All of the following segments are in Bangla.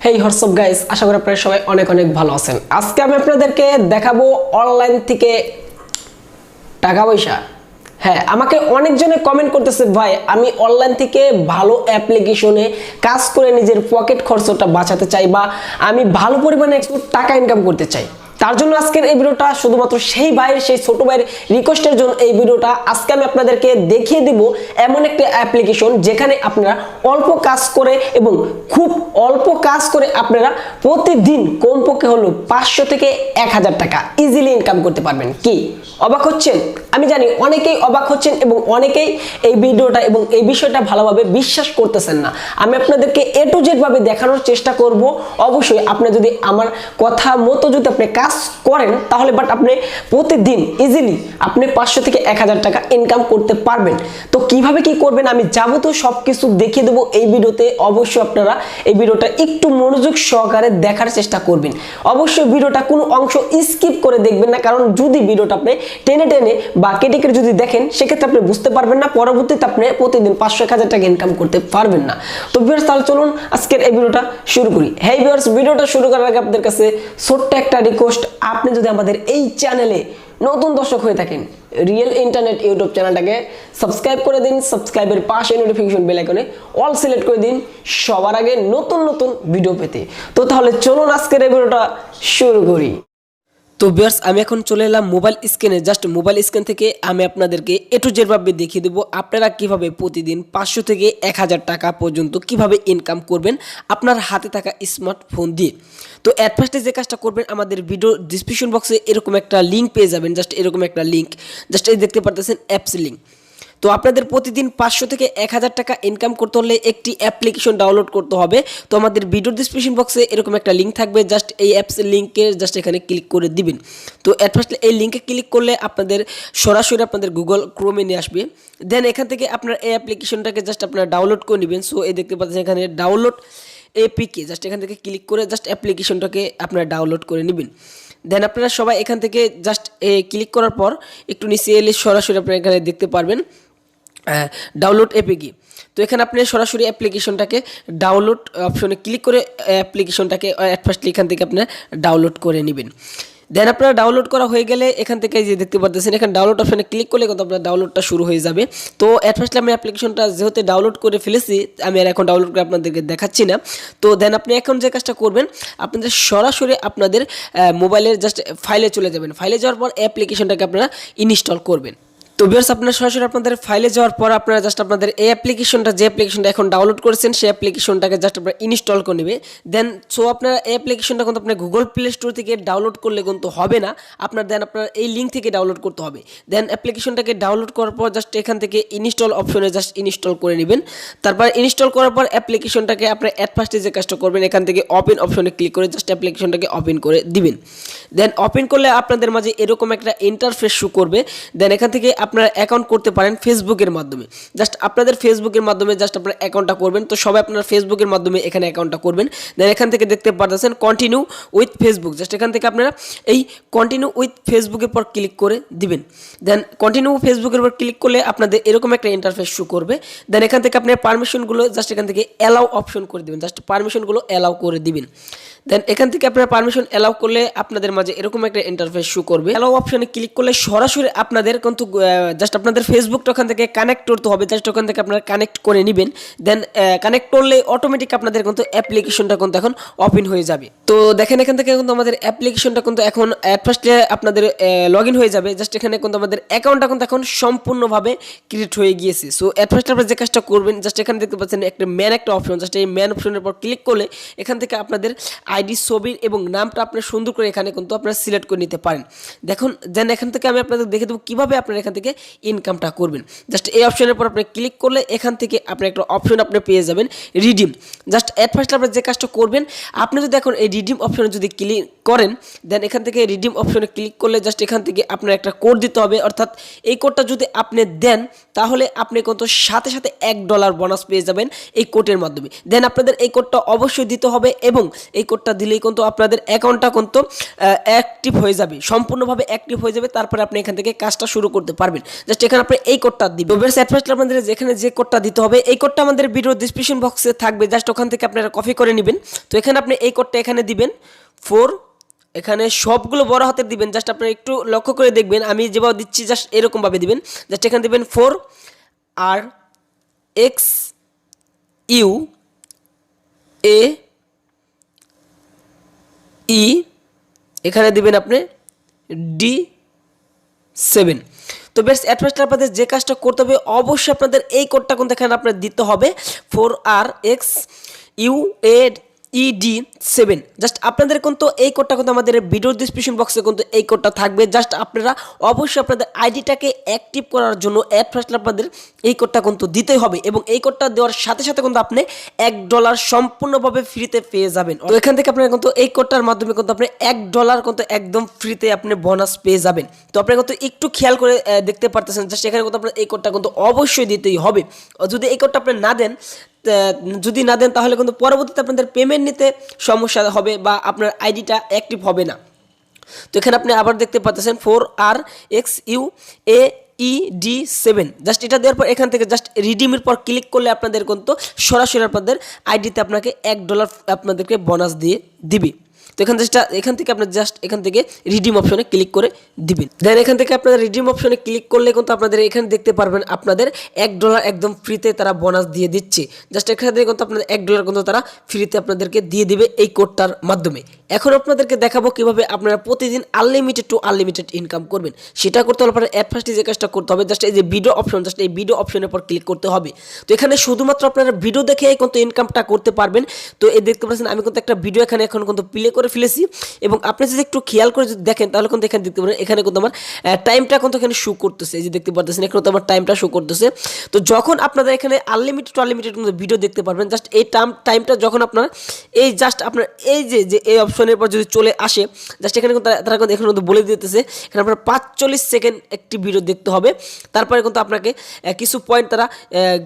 হেই হোয়াটসঅ্যাপ গাইস, আশা করি আপনারা সবাই অনেক অনেক ভালো আছেন। আজকে আমি আপনাদেরকে দেখাবো অনলাইন থেকে টাকা পয়সা। হ্যাঁ, আমাকে অনেকজনে কমেন্ট করতেছে, ভাই আমি অনলাইন থেকে ভালো অ্যাপ্লিকেশনে কাজ করে নিজের পকেট খরচটা বাঁচাতে চাই বা আমি ভালো পরিমাণে একটু টাকা ইনকাম করতে চাই। তার জন্য আজকের এই ভিডিওটা শুধুমাত্র সেই ভাইয়ের, সেই ছোট ভাইয়ের রিকোয়েস্টের জন্য এই ভিডিওটা। আজকে আমি আপনাদেরকে দেখিয়ে দিব এমন একটা অ্যাপ্লিকেশন যেখানে আপনারা অল্প কাজ করে এবং খুব অল্প কাজ করে আপনারা প্রতিদিন কমপক্ষে হলো 500 থেকে 1000 টাকা ইজিলি ইনকাম করতে পারবেন। কি অবাক হচ্ছেন? আমি জানি অনেকেই অবাক হচ্ছেন এবং অনেকেই এই ভিডিওটা এবং এই বিষয়টা ভালোভাবে বিশ্বাস করতেছেন না। আমি আপনাদেরকে A to Z ভাবে দেখানোর চেষ্টা করব। অবশ্যই আপনি যদি আমার কথা মতো যদি আপনি কাজ করেন তাহলে আপনি প্রতিদিন ইজিলি আপনি 500 থেকে 1000 টাকা ইনকাম করতে পারবেন। তো কিভাবে কি করবেন আমি যাবতীয় সবকিছু দেখিয়ে দেবো এই ভিডিওতে। অবশ্যই আপনারা এই ভিডিওটা একটু মনোযোগ সহকারে দেখার চেষ্টা করবেন। অবশ্যই ভিডিওটা কোনো অংশ স্কিপ করে দেখবেন না, কারণ যদি ভিডিওটা আপনি টেনে টেনে বা কেটে কেটে যদি দেখেন সেক্ষেত্রে আপনি বুঝতে পারবেন না, পরবর্তীতে আপনি প্রতিদিন 500-1000 টাকা ইনকাম করতে পারবেন না। তো ভিউয়ার্স, তাহলে চলুন আজকের এই ভিডিওটা শুরু করি। হেই ভিউয়ার্স, ভিডিওটা শুরু করার আগে আপনাদের কাছে ছোট্ট একটা রিকোয়েস্ট, আপনি যদি আমাদের এই চ্যানেলে নতুন দর্শক হয়ে থাকেন, রিয়েল ইন্টারনেট ইউটিউব চ্যানেলটাকে সাবস্ক্রাইব করে দিন। সাবস্ক্রাইবের পাশে নোটিফিকেশন বেল আইকনে অল সিলেক্ট করে দিন সবার আগে নতুন নতুন ভিডিও পেতে। তো তাহলে চলুন আজকের এই ভিডিওটা শুরু করি। তো ভিউয়ার্স, আমি এখন চলে এলাম মোবাইল স্ক্রিনে। জাস্ট মোবাইল স্ক্রিন থেকে আমি আপনাদেরকে A to Z ভাবে দেখিয়ে দেবো আপনারা কিভাবে প্রতিদিন 500 থেকে 1000 টাকা পর্যন্ত কিভাবে ইনকাম করবেন আপনার হাতে থাকা স্মার্টফোন দিয়ে। তো অ্যাট ফার্স্টে যে কাজটা করবেন, আমাদের ভিডিও ডিসক্রিপশন বক্সে এরকম একটা লিঙ্ক পেয়ে যাবেন। জাস্ট এরকম একটা লিঙ্ক, জাস্ট এই দেখতে পারতেছেন অ্যাপস লিঙ্ক। তো আপনাদের প্রতিদিন 500 থেকে 1000 টাকা ইনকাম করতে হলে একটি অ্যাপ্লিকেশন ডাউনলোড করতে হবে। তো আমাদের ভিডিও ডিসক্রিপশন বক্সে এরকম একটা লিঙ্ক থাকবে, জাস্ট এই অ্যাপস লিঙ্কে জাস্ট এখানে ক্লিক করে দিবেন। তো অ্যাট ফার্স্ট এই লিঙ্কে ক্লিক করলে আপনাদের সরাসরি আপনাদের গুগল ক্রোমে নিয়ে আসবে। দেন এখান থেকে আপনার এই অ্যাপ্লিকেশনটাকে জাস্ট আপনারা ডাউনলোড করে নেবেন। সো এই দেখতে পাচ্ছেন এখানে ডাউনলোড এপিকে, জাস্ট এখান থেকে ক্লিক করে জাস্ট অ্যাপ্লিকেশনটাকে আপনারা ডাউনলোড করে নেবেন। দেন আপনারা সবাই এখান থেকে জাস্ট ক্লিক করার পর একটু নিচে এলে সরাসরি আপনারা এখানে দেখতে পারবেন ডাউনলোড এপিকে। তো এখানে আপনি সরাসরি অ্যাপ্লিকেশনটাকে ডাউনলোড অপশনে ক্লিক করে অ্যাপ্লিকেশনটাকে অ্যাট ফার্স্টলি এখান থেকে আপনার ডাউনলোড করে নেবেন। দেন আপনারা ডাউনলোড করা হয়ে গেলে এখান থেকে যে দেখতে পাচ্ছেন এখানে ডাউনলোড অপশনে ক্লিক করলে কিন্তু আপনার ডাউনলোডটা শুরু হয়ে যাবে। তো অ্যাট ফার্স্টলি আমি অ্যাপ্লিকেশনটা যেহেতু ডাউনলোড করে ফেলেছি, আমি আর এখন ডাউনলোড করে আপনাদেরকে দেখাচ্ছি না। তো দেন আপনি এখন যে কাজটা করবেন, আপনাদের সরাসরি আপনাদের মোবাইলের জাস্ট ফাইলে চলে যাবেন। ফাইলে যাওয়ার পর অ্যাপ্লিকেশনটাকে আপনারা ইনস্টল করবেন। তো ভিউয়ার্স, আপনারা সরাসরি আপনাদের ফাইলে যাওয়ার পর আপনারা জাস্ট আপনাদের এই অ্যাপ্লিকেশনটা, যে অ্যাপ্লিকেশনটা এখন ডাউনলোড করেছেন সেই অ্যাপ্লিকেশনটাকে জাস্ট আপনারা ইনস্টল করে নেবে। দেন সো আপনারা এই অ্যাপ্লিকেশনটা কিন্তু আপনার গুগল প্লে স্টোর থেকে ডাউনলোড করলে কিন্তু হবে না, আপনার এই লিঙ্ক থেকে ডাউনলোড করতে হবে। দেন অ্যাপ্লিকেশনটাকে ডাউনলোড করার পর জাস্ট এখান থেকে ইনস্টল অপশনে জাস্ট ইনস্টল করে নেবেন। তারপর ইনস্টল করার পর অ্যাপ্লিকেশনটাকে আপনার অ্যাট ফার্স্টে যে কাজটা করবেন, এখান থেকে ওপেন অপশনে ক্লিক করে জাস্ট অ্যাপ্লিকেশনটাকে ওপেন করে দিবেন। দেন ওপেন করলে আপনাদের মাঝে এরকম একটা ইন্টারফেস শো করবে। দেন এখান থেকে আপনারা অ্যাকাউন্ট করতে পারেন ফেসবুকের মাধ্যমে। জাস্ট আপনাদের ফেসবুকের মাধ্যমে জাস্ট আপনারা অ্যাকাউন্টটা করবেন। তো সবাই আপনারা ফেসবুকের মাধ্যমে এখানে অ্যাকাউন্টটা করবেন। দেন এখান থেকে দেখতে পারতেছেন কন্টিনিউ উইথ ফেসবুক, জাস্ট এখান থেকে আপনারা এই কন্টিনিউ উইথ ফেসবুকের পর ক্লিক করে দিবেন। দেন কন্টিনিউ ফেসবুকের পর ক্লিক করলে আপনাদের এরকম একটা ইন্টারফেস শো করবে। দেন এখান থেকে আপনার পারমিশনগুলো জাস্ট এখান থেকে অ্যালাউ অপশন করে দিবেন, জাস্ট পারমিশনগুলো অ্যালাউ করে দিবেন। দেন এখান থেকে আপনারা পারমিশন অ্যালাউ করলে আপনাদের মাঝে এরকম একটা ইন্টারফেস শো করবে। অ্যালাউ অপশনে ক্লিক করলে সরাসরি আপনাদের কিন্তু জাস্ট আপনাদের ফেসবুকটা ওখান থেকে কানেক্ট করতে হবে, জাস্ট ওখান থেকে আপনারা কানেক্ট করে নেবেন। দেন কানেক্ট করলে অটোমেটিক আপনাদের কিন্তু অ্যাপ্লিকেশনটা কিন্তু এখন ওপেন হয়ে যাবে। তো দেখেন এখান থেকে কিন্তু আমাদের অ্যাপ্লিকেশনটা কিন্তু এখন অ্যাট ফার্স্টে আপনাদের লগ ইন হয়ে যাবে। জাস্ট এখানে কিন্তু আমাদের অ্যাকাউন্টটা কিন্তু এখন সম্পূর্ণভাবে ক্রিয়েট হয়ে গিয়েছে। সো অ্যাট ফার্স্টে আপনারা যে কাজটা করবেন, জাস্ট এখানে দেখতে পাচ্ছেন একটা অপশন, জাস্ট এই ম্যান অপশনের পর ক্লিক করলে এখান থেকে আপনাদের আইডি, ছবি এবং নামটা আপনার সুন্দর করে এখানে কিন্তু আপনারা সিলেক্ট করে নিতে পারেন। দেখুন, দেন এখান থেকে আমি আপনাদের দেখে দেবো কীভাবে আপনারা এখান থেকে ইনকামটা করবেন। জাস্ট এই অপশনের পর আপনি ক্লিক করলে এখান থেকে আপনি একটা অপশন আপনি পেয়ে যাবেন রিডিম। জাস্ট অ্যাট ফার্স্ট আপনারা যে কাজটা করবেন, আপনি যদি এখন এই রিডিম অপশনে যদি ক্লিক করেন, দেন এখান থেকে রিডিম অপশনে ক্লিক করলে জাস্ট এখান থেকে আপনার একটা কোড দিতে হবে। অর্থাৎ এই কোডটা যদি আপনি দেন তাহলে আপনি কিন্তু সাথে সাথে $1 বোনাস পেয়ে যাবেন এই কোডের মাধ্যমে। দেন আপনাদের এই কোডটা অবশ্যই দিতে হবে এবং এই কোডটা কোডটা দিলেই কিন্তু আপনাদের অ্যাকাউন্টটা কিন্তু অ্যাক্টিভ হয়ে যাবে, সম্পূর্ণভাবে অ্যাক্টিভ হয়ে যাবে। তারপরে আপনি এখান থেকে কাজটা শুরু করতে পারবেন। জাস্ট এখানে আপনি এই কোডটা দিবেন। তো বেশ অ্যাট আপনাদের যেখানে যে কোডটা দিতে হবে, এই কোডটা আমাদের ভিডিও ডেসক্রিপশন বক্সে থাকবে, জাস্ট ওখান থেকে আপনারা কপি করে নেবেন। তো এখানে আপনি এই কোডটা এখানে দিবেন 4, এখানে সবগুলো বড় হাতের দিবেন। জাস্ট আপনারা একটু লক্ষ্য করে দেখবেন, আমি যেভাবে দিচ্ছি জাস্ট এরকমভাবে দিবেন। জাস্ট এখানে দিবেন 4RXUAE, এখানে দিবেন আপনি D7। তো বেশ অ্যাট ফার্স্ট আপনাদের যে কাজটা করতে হবে, অবশ্যই আপনাদের এই কোডটা কিন্তু এখানে আপনার দিতে হবে 4RXUAED7। জাস্ট আপনাদের কিন্তু এই কোডটা কিন্তু আমাদের ভিডিও ডিসক্রিপশন বক্সে কিন্তু এই কোডটা থাকবে। জাস্ট আপনারা অবশ্যই আপনাদের আইডিটাকে অ্যাক্টিভ করার জন্য অ্যাট ফার্স্ট আপনাদের এই কোডটা কিন্তু দিতেই হবে, এবং এই কোডটা দেওয়ার সাথে সাথে কিন্তু আপনি $1 সম্পূর্ণভাবে ফ্রিতে পেয়ে যাবেন। তো এখান থেকে আপনারা কিন্তু এই কোডটার মাধ্যমে কিন্তু আপনি $1 কিন্তু একদম ফ্রিতে আপনি বোনাস পেয়ে যাবেন। তো আপনারা কিন্তু একটু খেয়াল করে দেখতে পারতেছেন, জাস্ট এখানে কিন্তু আপনার এই কোডটা কিন্তু অবশ্যই দিতেই হবে। যদি এই কোডটা আপনি না দেন, তাহলে কিন্তু পরবর্তীতে আপনাদের পেমেন্ট নিতে সমস্যা হবে বা আপনার আইডিটা অ্যাক্টিভ হবে না। তো এখানে আপনি আবার দেখতে পাচ্ছেন 4RXUAED7। জাস্ট এটা দেওয়ার পর এখান থেকে জাস্ট রিডিমের পর ক্লিক করলে আপনাদের কিন্তু সরাসরি আপনাদের আইডিতে আপনাকে $1 আপনাদেরকে বোনাস দিয়ে দিবে। তো এখান থেকে আপনার জাস্ট এখান থেকে রিডিম অপশনে ক্লিক করে দিবেন। দেন এখান থেকে আপনাদের রিডিম অপশনে ক্লিক করলে কিন্তু আপনাদের এখানে দেখতে পারবেন আপনাদের $1 একদম ফ্রিতে তারা বোনাস দিয়ে দিচ্ছে। জাস্ট এখান থেকে কিন্তু আপনাদের $1 কিন্তু তারা ফ্রিতে আপনাদেরকে দিয়ে দিবে এই কোডটার মাধ্যমে। এখন আপনাদেরকে দেখাবো কিভাবে আপনারা প্রতিদিন আনলিমিটেড টু আনলিমিটেড ইনকাম করবেন। সেটা করতে হলে আপনারা অ্যাট ফার্স্টে যে কাজটা করতে হবে, জাস্ট এই যে ভিডিও অপশন, জাস্ট এই ভিডিও অপশনের পর ক্লিক করতে হবে। তো এখানে শুধুমাত্র আপনারা ভিডিও দেখে কিন্তু ইনকামটা করতে পারবেন। তো এই দেখতে পাচ্ছেন আমি কিন্তু একটা ভিডিও এখানে এখন কিন্তু প্লে করে ফেলেছি, এবং আপনি যদি একটু খেয়াল করে যদি দেখেন তাহলে কিন্তু এখানে দেখতে পারেন এখানে কিন্তু আমার টাইমটা কিন্তু এখানে শো করতেছে। এই যে দেখতে পাচ্ছেন এখানে তো আমার টাইমটা শো করতেছে। তো যখন আপনারা এখানে আনলিমিটেড টু আনলিমিটেড ভিডিও দেখতে পারবেন, জাস্ট এই টাইমটা যখন আপনার এই জাস্ট আপনার এই যে এই অপশনের পর যদি চলে আসে, জাস্ট এখানে কিন্তু তারা কিন্তু এখানে কিন্তু বলে দিতেছে এখানে আপনার 45 সেকেন্ড একটি ভিডিও দেখতে হবে, তারপরে কিন্তু আপনাকে কিছু পয়েন্ট তারা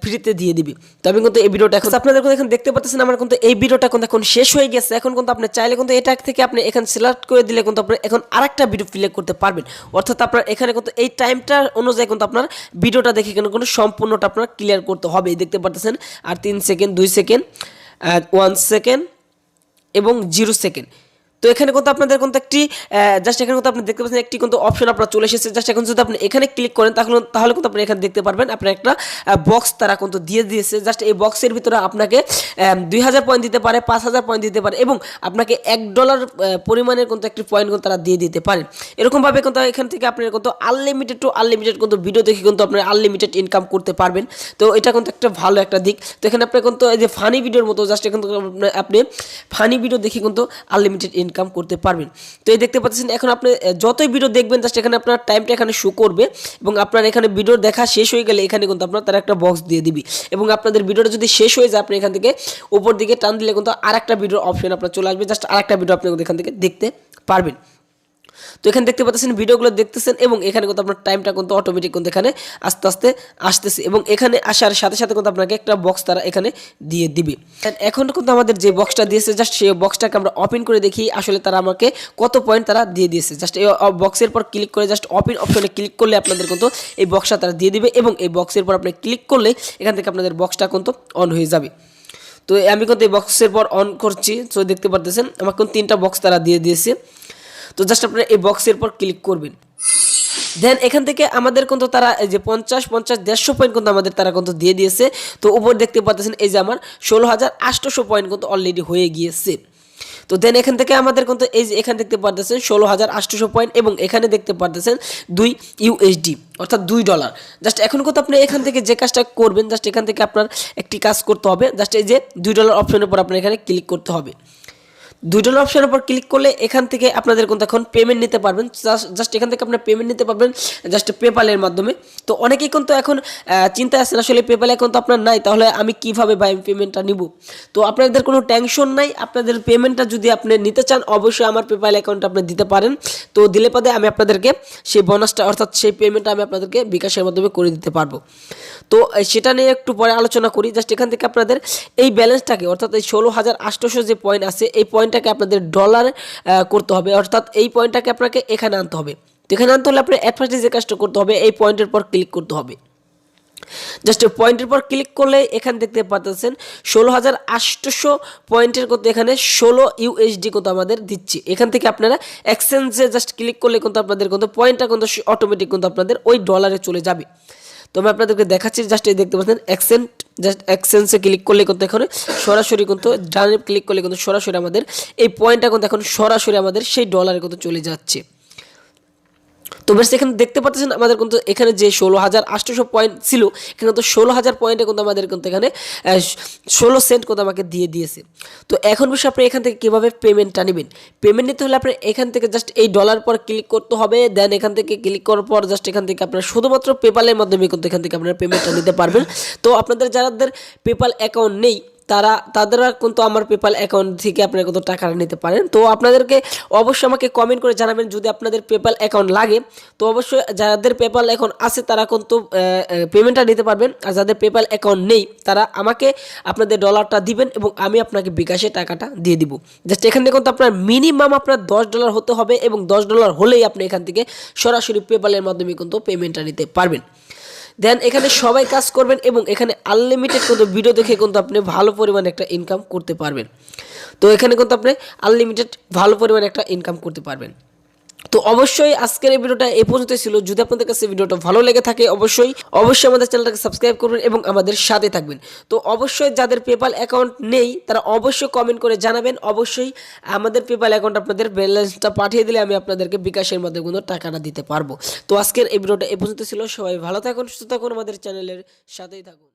ফ্রিতে দিয়ে দিবে। তো আমি কিন্তু এই ভিডিওটা এখন আপনাদের কিন্তু এখানে দেখতে পাচ্ছেন আমার কিন্তু এই ভিডিওটা কিন্তু এখন শেষ হয়ে গেছে। এখন কিন্তু আপনি চাইলে কিন্তু এটা থেকে আপনি এখানে সিলেক্ট করে দিলে কিন্তু আপনি এখন আরেকটা ভিডিও প্লে করতে পারবেন। অর্থাৎ আপনার এখানে কিন্তু এই টাইমটা অনুযায়ী কিন্তু আপনার ভিডিওটা দেখে কিন্তু সম্পূর্ণটা আপনার ক্লিয়ার করতে হবে। দেখতে পাচ্ছেন আর 3 সেকেন্ড, 2 সেকেন্ড, 1 সেকেন্ড এবং 0 সেকেন্ড। তো এখানে কিন্তু আপনাদের কিন্তু একটি জাস্ট এখানে কিন্তু আপনি দেখতে পাচ্ছেন একটি কিন্তু অপশন আপনার চলে এসেছে। জাস্ট এখন যদি আপনি এখানে ক্লিক করেন তাহলে কিন্তু আপনি এখানে দেখতে পারবেন আপনার একটা বক্স তারা কিন্তু দিয়ে দিয়েছে। জাস্ট এই বক্সের ভিতরে আপনাকে 2000 পয়েন্ট দিতে পারে, 5000 পয়েন্ট দিতে পারে, এবং আপনাকে $1 পরিমাণের কিন্তু একটি পয়েন্ট কিন্তু তারা দিয়ে দিতে পারে। এরকমভাবে কিন্তু এখান থেকে আপনি কিন্তু আনলিমিটেড টু আনলিমিটেড কিন্তু ভিডিও দেখে কিন্তু আপনি আনলিমিটেড ইনকাম করতে পারবেন। তো এটা কিন্তু একটা ভালো একটা দিক। তো এখানে আপনি কিন্তু এই যে ফানি ভিডিওর মতো জাস্ট এখান থেকে আপনি ফানি ভিডিও দেখে কিন্তু আনলিমিটেড ইনকাম করতে পারবেন। তো এই দেখতে পাচ্ছেন এখন আপনি যতই ভিডিও দেখবেন জাস্ট এখানে আপনার টাইমটা এখানে শো করবে, এবং আপনার এখানে ভিডিও দেখা শেষ হয়ে গেলে এখানে কিন্তু আপনার তারা একটা বক্স দিয়ে দিবি, এবং আপনাদের ভিডিওটা যদি শেষ হয়ে যায় আপনি এখান থেকে উপর দিকে টান দিলে কিন্তু আরেকটা ভিডিওর অপশন আপনার চলে আসবে। জাস্ট আরেকটা ভিডিও আপনি এখান থেকে দেখতে পারবেন। তো এখানে দেখতে পাচ্ছেন ভিডিওগুলো দেখতেছেন, এবং এখানে কিন্তু আপনার টাইমটা কিন্তু অটোমেটিক কিন্তু এখানে আস্তে আস্তে আসতেছে, এবং এখানে আসার সাথে সাথে কিন্তু আপনাকে একটা বক্স তারা এখানে দিয়ে দিবে। এখন কিন্তু আমাদের যে বক্সটা দিয়েছে জাস্ট সেই বক্সটাকে আমরা ওপেন করে দেখি আসলে তারা আমাকে কত পয়েন্ট তারা দিয়ে দিয়েছে। জাস্ট এই বক্সের পর ক্লিক করে জাস্ট ওপেন অপশনে ক্লিক করলে আপনাদের কিন্তু এই বক্সটা তারা দিয়ে দিবে, এবং এই বক্সের পর আপনি ক্লিক করলে এখান থেকে আপনাদের বক্সটা কিন্তু অন হয়ে যাবে। তো আমি কিন্তু এই বক্সের পর অন করছি। তো দেখতে পারতেছেন আমাকে কিন্তু 3টা বক্স তারা দিয়ে দিয়েছে। তো জাস্ট আপনারা এই বক্সের পর ক্লিক করবেন। দেন এখান থেকে আমাদের কিন্তু তারা এই যে 50, 150 পয়েন্ট কিন্তু আমাদের তারা কিন্তু দিয়ে দিয়েছে। তো উপর দেখতে পাচ্ছেন এই যে আমার 16,800 পয়েন্ট কিন্তু অলরেডি হয়ে গিয়েছে। তো দেন এখান থেকে আমাদের কিন্তু এই যে এখানে দেখতে পাচ্ছেন 16,800 পয়েন্ট, এবং এখানে দেখতে পাচ্ছেন $2 অর্থাৎ $2। জাস্ট এখন কিন্তু আপনি এখান থেকে যে কাজটা করবেন, জাস্ট এখান থেকে আপনার একটি কাজ করতে হবে। জাস্ট এই যে $2 অপশনের উপর আপনার এখানে ক্লিক করতে হবে। $2 অপশনের উপর ক্লিক করলে এখান থেকে আপনাদের কিন্তু এখন পেমেন্ট নিতে পারবেন। জাস্ট এখান থেকে আপনার পেমেন্ট নিতে পারবেন জাস্ট পেপ্যালের মাধ্যমে। তো অনেকেই কিন্তু এখন চিন্তা আছেন আসলে পেপ্যাল অ্যাকাউন্ট তো আপনার নাই, তাহলে আমি কিভাবে ভাই পেমেন্টটা নিব। তো আপনাদের কোনো টেনশন নাই, আপনাদের পেমেন্টটা যদি আপনি নিতে চান অবশ্যই আমার পেপ্যাল অ্যাকাউন্টে আপনি দিতে পারেন। তো দিলে পদে আমি আপনাদেরকে সেই বোনাসটা অর্থাৎ সেই পেমেন্টটা আমি আপনাদেরকে বিকাশের মাধ্যমে করে দিতে পারবো। তো সেটা নিয়ে একটু পরে আলোচনা করি। জাস্ট এখান থেকে আপনাদের এই ব্যালেন্সটাকে অর্থাৎ এই 16,800 যে পয়েন্ট আছে এই পয়েন্ট পয়েন্টটাকে আপনাদের ডলার করতে হবে, অর্থাৎ এই পয়েন্টটাকে আপনাকে এখানে আনতে হবে। তো এখানে আনতে হলে আপনার অ্যাট ফার্স্টে যে কাজটা করতে হবে, এই পয়েন্টের পর ক্লিক করতে হবে। জাস্ট পয়েন্টের পর ক্লিক করলে এখানে দেখতে পাচ্ছেন 16,800 পয়েন্টের করতে এখানে 16 ইউএসডি কিন্তু আমাদের দিচ্ছে। এখান থেকে আপনারা এক্সচেঞ্জে জাস্ট ক্লিক করলে কিন্তু আপনাদের কিন্তু পয়েন্টটা কিন্তু অটোমেটিক কিন্তু আপনাদের ওই ডলারে চলে যাবে। তো আমি আপনাদেরকে দেখাচ্ছি, জাস্ট এই দেখতে পাচ্ছেন এক্সচেঞ্জে ক্লিক করলে কিন্তু এখানে সরাসরি কিন্তু ডানে ক্লিক করলে কিন্তু সরাসরি আমাদের এই পয়েন্টটা কিন্তু এখন সরাসরি আমাদের সেই ডলারে কিন্তু চলে যাচ্ছে। তো বেশ এখানে দেখতে পাচ্ছেন আমাদের কিন্তু এখানে যে 16,800 পয়েন্ট ছিল, এখানে তো 16,000 পয়েন্টে কিন্তু আমাদের কিন্তু এখানে 16 সেন্ট কিন্তু আমাকে দিয়ে দিয়েছে। তো এখন বিষয় আপনি এখান থেকে কীভাবে পেমেন্টটা নেবেন, পেমেন্ট নিতে হলে আপনি এখান থেকে জাস্ট এই ডলার পর ক্লিক করতে হবে। দেন এখান থেকে ক্লিক করার পর জাস্ট এখান থেকে আপনারা শুধুমাত্র পেপালের মাধ্যমে কিন্তু এখান থেকে আপনারা পেমেন্টটা নিতে পারবেন। তো আপনাদের যাদের পেপাল অ্যাকাউন্ট নেই তারা কিন্তু আমার পেপাল অ্যাকাউন্ট থেকে আপনারা কত টাকা নিতে পারেন। তো আপনাদেরকে অবশ্যই আমাকে কমেন্ট করে জানাবেন যদি আপনাদের পেপাল অ্যাকাউন্ট লাগে। তো অবশ্যই যাদের পেপাল অ্যাকাউন্ট আছে তারা কিন্তু পেমেন্টটা নিতে পারবেন, আর যাদের পেপাল অ্যাকাউন্ট নেই তারা আমাকে আপনাদের ডলারটা দিবেন এবং আমি আপনাকে বিকাশে টাকাটা দিয়ে দিব। জাস্ট এখান থেকে কিন্তু আপনার মিনিমাম আপনার $10 হতে হবে এবং $10 হলেই আপনি এখান থেকে সরাসরি পেপালের মাধ্যমে কিন্তু পেমেন্টটা নিতে পারবেন। দেন এখানে সবাই কাজ করবেন এবং এখানে আনলিমিটেড কিন্তু ভিডিও দেখে কিন্তু আপনি ভালো পরিমাণে একটা ইনকাম করতে পারবেন। তো এখানে কিন্তু আপনি আনলিমিটেড ভালো পরিমাণে একটা ইনকাম করতে পারবেন। তো অবশ্যই আজকের এই ভিডিওটা এই পর্যন্ত ছিল। যদি আপনাদের কাছে ভিডিওটা ভালো লেগে থাকে অবশ্যই আমাদের চ্যানেলটাকে সাবস্ক্রাইব করবেন এবং আমাদের সাথে থাকবেন। তো অবশ্যই যাদের পেপাল অ্যাকাউন্ট নেই তারা অবশ্যই কমেন্ট করে জানাবেন। অবশ্যই আমাদের পেপাল অ্যাকাউন্ট আপনাদের ব্যালেন্সটা পাঠিয়ে দিলে আমি আপনাদেরকে বিকাশের মাধ্যমে কোনো টাকাটা দিতে পারবো। তো আজকের এই ভিডিওটা এই পর্যন্ত ছিল। সবাই ভালো থাকুন, সুস্থ থাকুন, আমাদের চ্যানেলের সাথেই থাকুন।